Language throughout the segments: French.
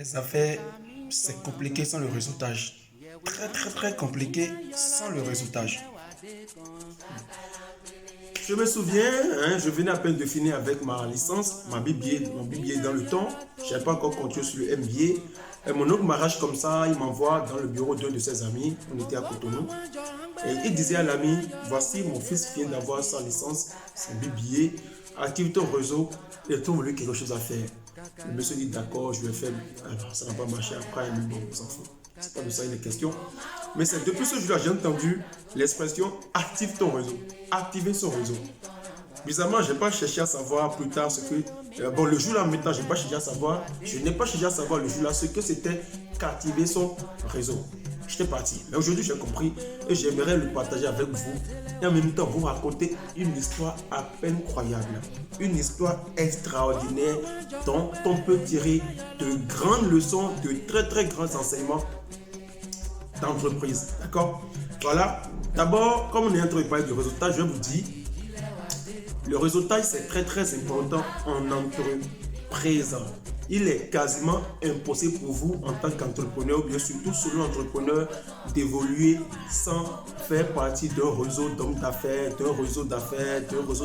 Les affaires, c'est compliqué sans le réseautage. Très compliqué sans le réseautage. Je me souviens, je venais à peine de finir avec ma licence, mon BBA dans le temps. Je n'avais pas encore continué sur le MBA. Et mon oncle m'arrache comme ça, il m'envoie dans le bureau d'un de ses amis. On était à Cotonou. Et il disait à l'ami, voici mon fils vient d'avoir sa licence, son BBA, active ton réseau et trouve-lui quelque chose à faire. Le monsieur dit d'accord, je vais faire. Alors, ça n'a pas marché après, il dit bon, on s'en fout. C'est pas de ça il est question. Mais c'est depuis ce jour-là, j'ai entendu l'expression active ton réseau. Activer son réseau. Bizarrement, je n'ai pas cherché à savoir plus tard ce que. Bon, le jour-là, maintenant, je n'ai pas cherché à savoir. Je n'ai pas cherché à savoir le jour-là ce que c'était qu'activer son réseau. J'étais parti. Mais aujourd'hui, j'ai compris et j'aimerais le partager avec vous. Et en même temps, vous raconter une histoire à peine croyable. Une histoire extraordinaire dont on peut tirer de grandes leçons, de très grands enseignements d'entreprise. D'accord? Voilà. D'abord, comme on est en train de parler du réseautage, je vous dis, le réseautage, c'est très important en entreprise. Il est quasiment impossible pour vous, en tant qu'entrepreneur, ou bien surtout solo entrepreneur, d'évoluer sans faire partie d'un réseau d'hommes d'affaires, d'un réseau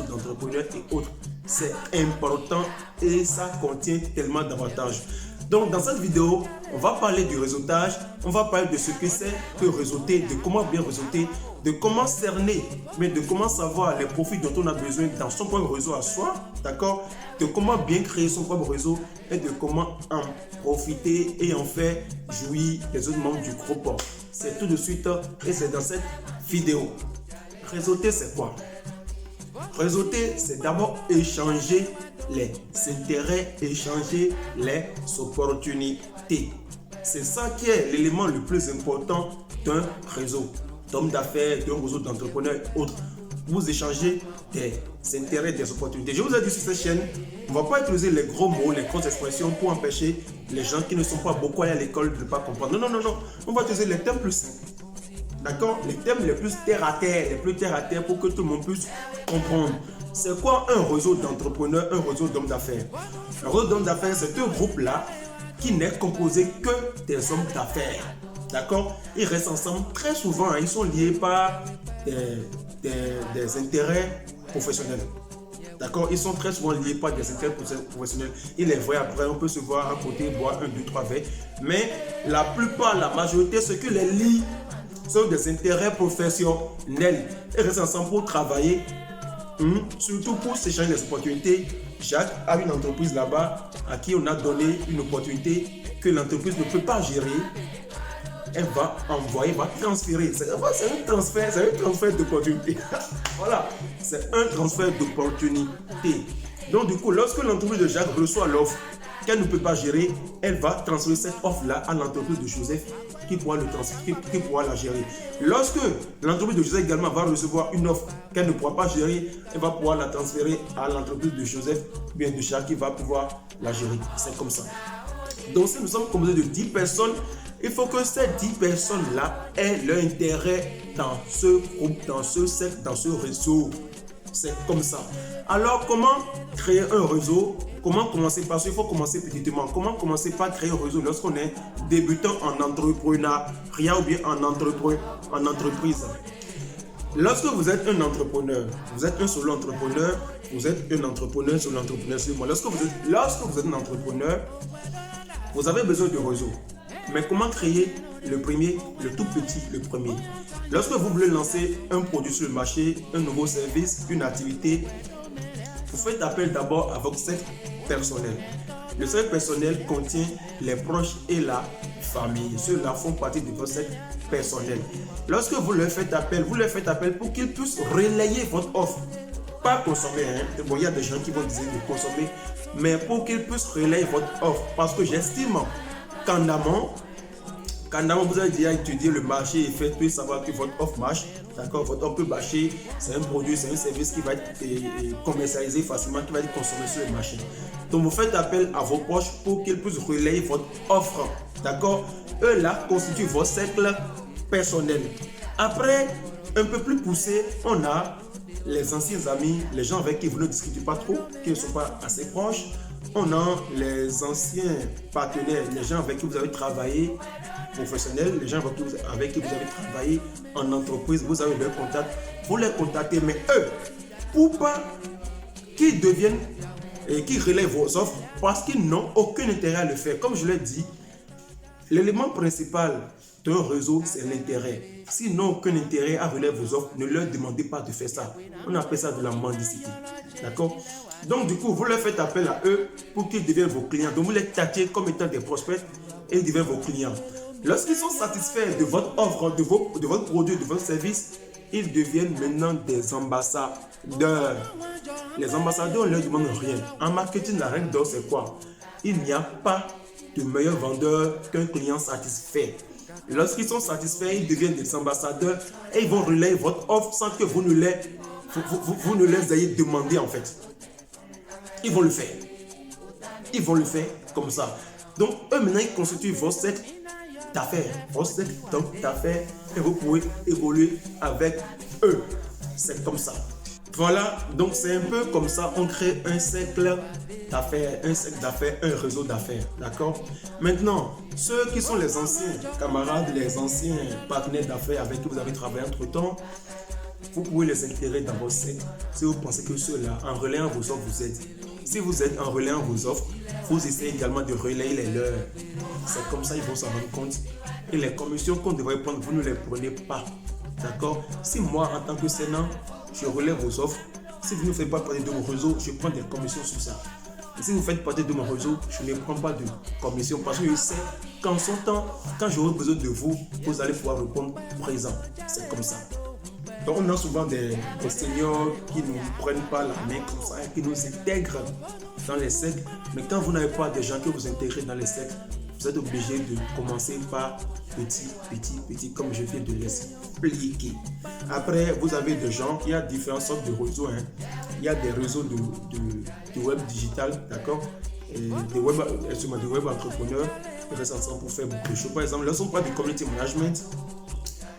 d'entrepreneurs et autres. C'est important et ça contient tellement d'avantages. Donc, dans cette vidéo, on va parler du réseautage, on va parler de ce que c'est que réseauter, de comment bien réseauter, de comment cerner, mais de comment savoir les profits dont on a besoin dans son propre réseau à soi, d'accord? De comment bien créer son propre réseau et de comment en profiter et en faire jouir les autres membres du groupe. C'est tout de suite et c'est dans cette vidéo. Réseauter, c'est quoi? Réseauter, c'est d'abord échanger les intérêts, échanger les opportunités. C'est ça qui est l'élément le plus important d'un réseau d'hommes d'affaires, d'un réseau d'entrepreneurs et autres. Vous échangez des intérêts, des opportunités. Je vous ai dit sur cette chaîne, on ne va pas utiliser les gros mots, les grosses expressions pour empêcher les gens qui ne sont pas beaucoup allés à l'école de ne pas comprendre. Non. On va utiliser les termes plus simples. D'accord? Les thèmes les plus terre à terre pour que tout le monde puisse comprendre. C'est quoi un réseau d'entrepreneurs, un réseau d'hommes d'affaires? Un réseau d'hommes d'affaires, c'est un groupe-là qui n'est composé que des hommes d'affaires. D'accord? Ils restent ensemble très souvent, ils sont liés par des intérêts professionnels. D'accord? Ils sont très souvent liés par des intérêts professionnels. Il est vrai, après, on peut se voir à côté, boire 1, 2, 3 verres. Mais la plupart, la majorité, ce que les lie sont des intérêts professionnels. Ils restent ensemble pour travailler, surtout pour s'échanger des opportunités. Jacques a une entreprise là-bas à qui on a donné une opportunité que l'entreprise ne peut pas gérer. Elle va envoyer, va transférer. C'est un transfert d'opportunité. Voilà, c'est un transfert d'opportunité. Donc du coup, lorsque l'entreprise de Jacques reçoit l'offre qu'elle ne peut pas gérer, elle va transférer cette offre-là à l'entreprise de Joseph qui pourra la gérer. Lorsque l'entreprise de Joseph également va recevoir une offre qu'elle ne pourra pas gérer, elle va pouvoir la transférer à l'entreprise de Joseph, bien de Jacques qui va pouvoir la gérer. C'est comme ça. Donc si nous sommes composés de 10 personnes, il faut que ces 10 personnes-là aient leur intérêt dans ce groupe, dans ce cercle, dans ce réseau. C'est comme ça. Alors, comment créer un réseau? Comment commencer? Parce qu'il faut commencer petitement. Comment commencer par créer un réseau lorsqu'on est débutant en entrepreneuriat ou bien en entreprise? Lorsque vous êtes un entrepreneur, vous êtes un solo entrepreneur, vous êtes un entrepreneur solo entrepreneur. Lorsque vous êtes un entrepreneur, vous avez besoin de réseau. Mais comment créer le premier, le tout petit, le premier? Lorsque vous voulez lancer un produit sur le marché, un nouveau service, une activité, vous faites appel d'abord à votre cercle personnel. Le cercle personnel contient les proches et la famille. Ceux-là font partie de votre cercle personnel. Lorsque vous leur faites appel pour qu'ils puissent relayer votre offre. Pas consommer, Bon, il y a des gens qui vont dire de consommer, mais pour qu'ils puissent relayer votre offre. Parce que j'estime qu'en amont, vous avez déjà étudié le marché et fait puis savoir que votre offre marche. D'accord, votre offre peut marcher. C'est un produit, c'est un service qui va être commercialisé facilement, qui va être consommé sur le marché. Donc, vous faites appel à vos proches pour qu'ils puissent relayer votre offre. D'accord, eux là constituent votre cercle personnel. Après, un peu plus poussé, on a les anciens amis, les gens avec qui vous ne discutez pas trop, qui ne sont pas assez proches. On a les anciens partenaires, les gens avec qui vous avez travaillé, professionnels, les gens avec qui vous avez travaillé en entreprise, vous avez leurs contacts, vous les contactez, mais eux, pour pas qu'ils deviennent et qu'ils relèvent vos offres, parce qu'ils n'ont aucun intérêt à le faire. Comme je l'ai dit, l'élément principal d'un réseau, c'est l'intérêt. S'ils n'ont aucun intérêt à relever vos offres, ne leur demandez pas de faire ça. On appelle ça de la mendicité. D'accord? Donc, du coup, vous leur faites appel à eux pour qu'ils deviennent vos clients. Donc, vous les tâchez comme étant des prospects et ils deviennent vos clients. Lorsqu'ils sont satisfaits de votre offre, de votre produit, de votre service, ils deviennent maintenant des ambassadeurs. Les ambassadeurs, on ne leur demande rien. En marketing, la règle d'or, c'est quoi? Il n'y a pas de meilleur vendeur qu'un client satisfait. Lorsqu'ils sont satisfaits, ils deviennent des ambassadeurs et ils vont relayer votre offre sans que vous ne les ayez demandé en fait. Ils vont le faire. Ils vont le faire comme ça. Donc, eux maintenant, ils constituent vos cercles d'affaires. Vos cercles d'affaires et vous pouvez évoluer avec eux. C'est comme ça. Voilà, donc c'est un peu comme ça, on crée un cercle d'affaires, un réseau d'affaires, d'accord? Maintenant, ceux qui sont les anciens camarades, les anciens partenaires d'affaires avec qui vous avez travaillé entre-temps, vous pouvez les intégrer dans vos cercles si vous pensez que ceux-là, en relayant vos offres, vous aident. Si vous êtes en relayant vos offres, vous essayez également de relayer les leurs. C'est comme ça qu'ils vont s'en rendre compte. Et les commissions qu'on devrait prendre, vous ne les prenez pas, d'accord? Si moi, en tant que Sénat, je relève vos offres. Si vous ne faites pas partie de mon réseau, je prends des commissions sur ça. Et si vous faites partie de mon réseau, je ne prends pas de commission parce que je sais qu'en son temps, quand j'aurai besoin de vous, vous allez pouvoir répondre présent. C'est comme ça. Donc on a souvent des seniors qui ne nous prennent pas la main comme ça et qui nous intègrent dans les cercles. Mais quand vous n'avez pas des gens que vous intégrez dans les cercles, vous êtes obligé de commencer par petit, comme je viens de l'expliquer. Après, vous avez des gens, il y a différentes sortes de réseaux. Il y a des réseaux de web digital, d'accord? Et des web entrepreneurs qui restent ensemble pour faire beaucoup de choses. Par exemple, lorsqu'on parle de community management,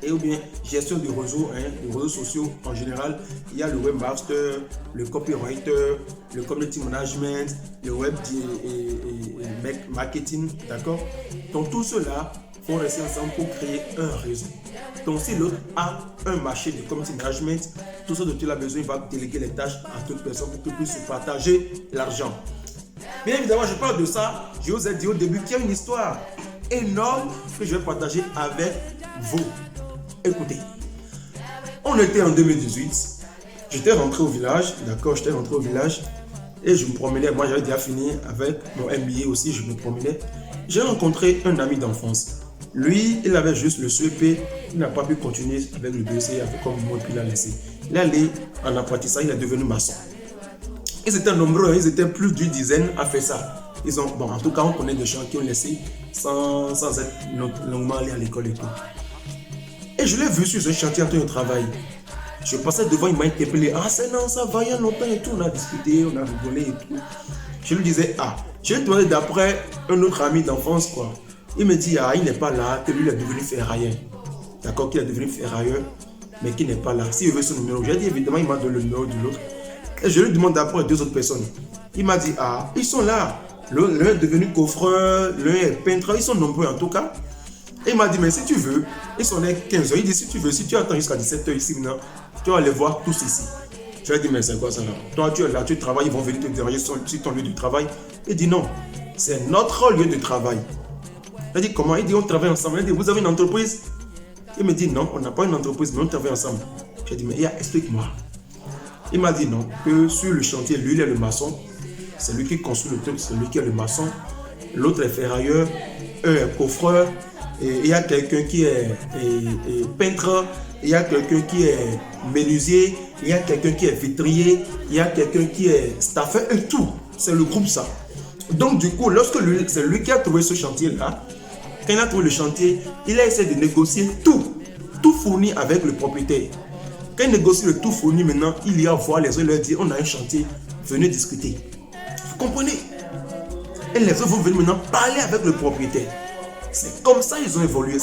et ou bien gestion de réseaux, de réseaux sociaux en général, il y a le webmaster, le copywriter, le community management, le web marketing, d'accord? Donc tout cela vont rester ensemble pour créer un réseau. Donc si l'autre a un marché de community management, tout ce dont il a besoin, il va déléguer les tâches à toute personne pour qu'ils puissent se partager l'argent. Bien évidemment, je parle de ça, je vous ai dit au début qu'il y a une histoire énorme que je vais partager avec vous. Écoutez, on était en 2018, j'étais rentré au village, d'accord, et je me promenais, moi j'avais déjà fini avec mon MBA aussi, je me promenais. J'ai rencontré un ami d'enfance. Lui, il avait juste le CEP, il n'a pas pu continuer avec le BEC, comme moi, puis il a laissé. Il est allé en apprentissage, il est devenu maçon. Ils étaient nombreux, ils étaient plus d'une dizaine à faire ça. En tout cas, on connaît des gens qui ont laissé sans être longuement allés à l'école et tout. Et je l'ai vu sur ce chantier en train de travailler. Je passais devant, il m'a interpellé. Ah, c'est non, ça va, il y a longtemps et tout. On a discuté, on a rigolé et tout. Je lui disais, je lui ai demandé d'après un autre ami d'enfance, quoi. Il me dit, il n'est pas là, que lui, il est devenu ferrailleur. D'accord, qu'il est devenu ferrailleur, mais qu'il n'est pas là. S'il veut son numéro, j'ai dit, évidemment, il m'a donné le numéro de l'autre. Et je lui demande d'après deux autres personnes. Il m'a dit, ils sont là. L'un est devenu coffreur, l'un est peintre, ils sont nombreux en tout cas. Et il m'a dit, mais si tu veux, ils sont les 15 heures. Il dit, si tu veux, si tu attends jusqu'à 17 h ici maintenant, tu vas les voir tous ici. Je lui ai dit, mais c'est quoi ça là? Toi, tu es là, tu travailles, ils vont venir te déranger sur ton lieu de travail. Il dit, non, c'est notre lieu de travail. Il dit, comment? Il dit, on travaille ensemble. Il dit, vous avez une entreprise? Il me dit, non, on n'a pas une entreprise, mais on travaille ensemble. J'ai dit, mais explique-moi. Il m'a dit, non, que sur le chantier, lui, il est le maçon. C'est lui qui construit le truc, c'est lui qui est le maçon. L'autre est ferrailleur, un est coffreur. Et il y a quelqu'un qui est peintre, il y a quelqu'un qui est menuisier, il y a quelqu'un qui est vitrier, il y a quelqu'un qui est staffeur et tout. C'est le groupe ça. Donc du coup, c'est lui qui a trouvé ce chantier-là, quand il a trouvé le chantier, il a essayé de négocier tout fourni avec le propriétaire. Quand il négocie le tout fourni maintenant, il y a voir les autres, il leur dit, on a un chantier, venez discuter. Vous comprenez? Et les autres vont venir maintenant parler avec le propriétaire. C'est comme ça qu'ils ont évolué.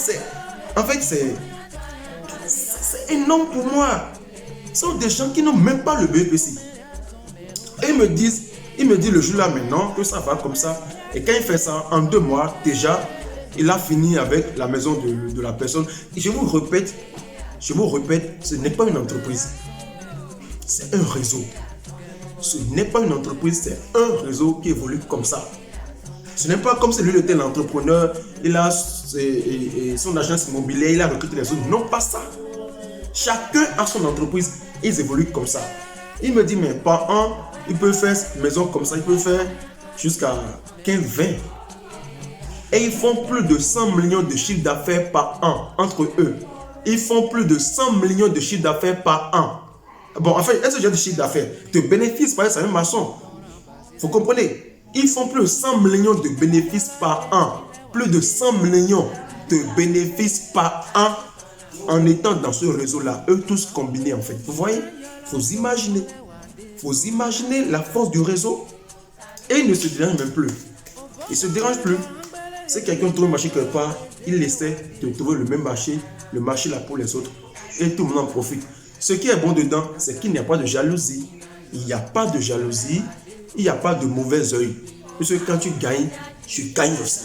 En fait, c'est énorme pour moi. Ce sont des gens qui n'ont même pas le BEPC. Et ils me disent, Il me dit le jour là maintenant que ça va comme ça. Et quand il fait ça, en 2 mois, déjà, il a fini avec la maison de la personne. Et je vous répète, ce n'est pas une entreprise. C'est un réseau. Ce n'est pas une entreprise, c'est un réseau qui évolue comme ça. Ce n'est pas comme si lui était l'entrepreneur, il a son agence immobilière, il a recruté les autres. Non, pas ça. Chacun a son entreprise, ils évoluent comme ça. Il me dit, mais par an, il peut faire maison comme ça, il peut faire jusqu'à 15-20. Et ils font plus de 100 millions de chiffres d'affaires par an entre eux. Ils font plus de 100 millions de chiffres d'affaires par an. Bon, en fait, est-ce que j'ai de chiffre d'affaires? De bénéfices, par exemple, c'est la même façon. Vous comprenez? Ils font plus de 100 millions de bénéfices par an. Plus de 100 millions de bénéfices par an en étant dans ce réseau-là. Eux tous combinés, en fait. Vous voyez? Vous imaginez la force du réseau. Et ils ne se dérangent même plus. Ils ne se dérangent plus. Si quelqu'un trouve un marché quelque part, il essaie de trouver le même marché, le marché là pour les autres. Et tout le monde en profite. Ce qui est bon dedans, c'est qu'il n'y a pas de jalousie. Il n'y a pas de jalousie. Il n'y a pas de mauvais œil. Parce que quand tu gagnes aussi.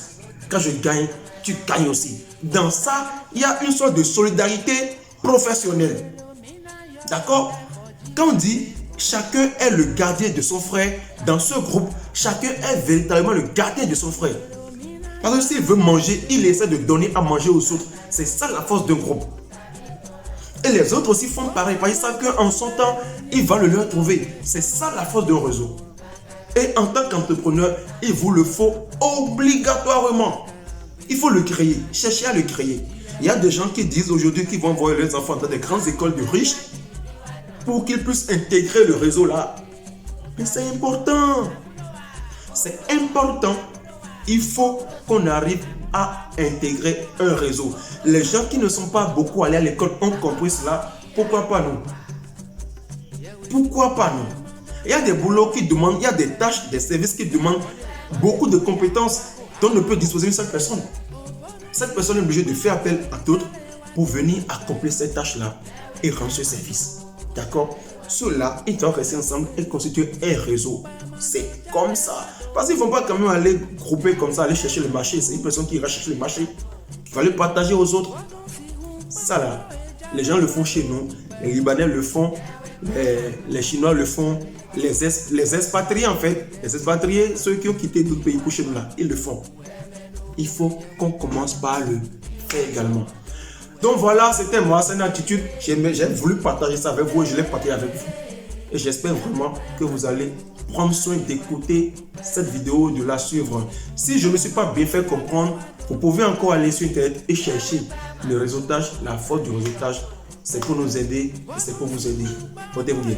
Quand je gagne, tu gagnes aussi. Dans ça, il y a une sorte de solidarité professionnelle. D'accord? Quand on dit chacun est le gardien de son frère, dans ce groupe, chacun est véritablement le gardien de son frère. Parce que s'il veut manger, il essaie de donner à manger aux autres. C'est ça la force d'un groupe. Et les autres aussi font pareil. Parce qu'ils savent qu'en son temps, il va le leur trouver. C'est ça la force d'un réseau. Et en tant qu'entrepreneur, il vous le faut obligatoirement. Il faut le créer. Cherchez à le créer. Il y a des gens qui disent aujourd'hui qu'ils vont envoyer leurs enfants dans des grandes écoles de riches pour qu'ils puissent intégrer le réseau là. Mais c'est important. C'est important. Il faut qu'on arrive à intégrer un réseau. Les gens qui ne sont pas beaucoup allés à l'école ont compris cela. Pourquoi pas nous? Pourquoi pas nous? Il y a des boulots qui demandent, il y a des tâches, des services qui demandent beaucoup de compétences dont ne peut disposer une seule personne. Cette personne est obligée de faire appel à d'autres pour venir accomplir ces tâches-là et rendre ce service. D'accord? Ceux-là, ils doivent rester ensemble et constituer un réseau. C'est comme ça. Parce qu'ils ne vont pas quand même aller grouper comme ça, aller chercher le marché. C'est une personne qui ira chercher le marché. Il va le partager aux autres. Ça là, les gens le font chez nous. Les Libanais le font. Les Chinois le font. Les expatriés en fait. Les expatriés, ceux qui ont quitté d'autres pays pour chez nous là, ils le font. Il faut qu'on commence par le faire également. Donc voilà, c'était moi, c'est une attitude. J'ai voulu partager ça avec vous et je l'ai partagé avec vous. Et j'espère vraiment que vous allez prendre soin d'écouter cette vidéo, de la suivre. Si je ne me suis pas bien fait comprendre, vous pouvez encore aller sur Internet et chercher le réseautage, la force du réseautage. C'est pour nous aider et c'est pour vous aider. Portez-vous bien.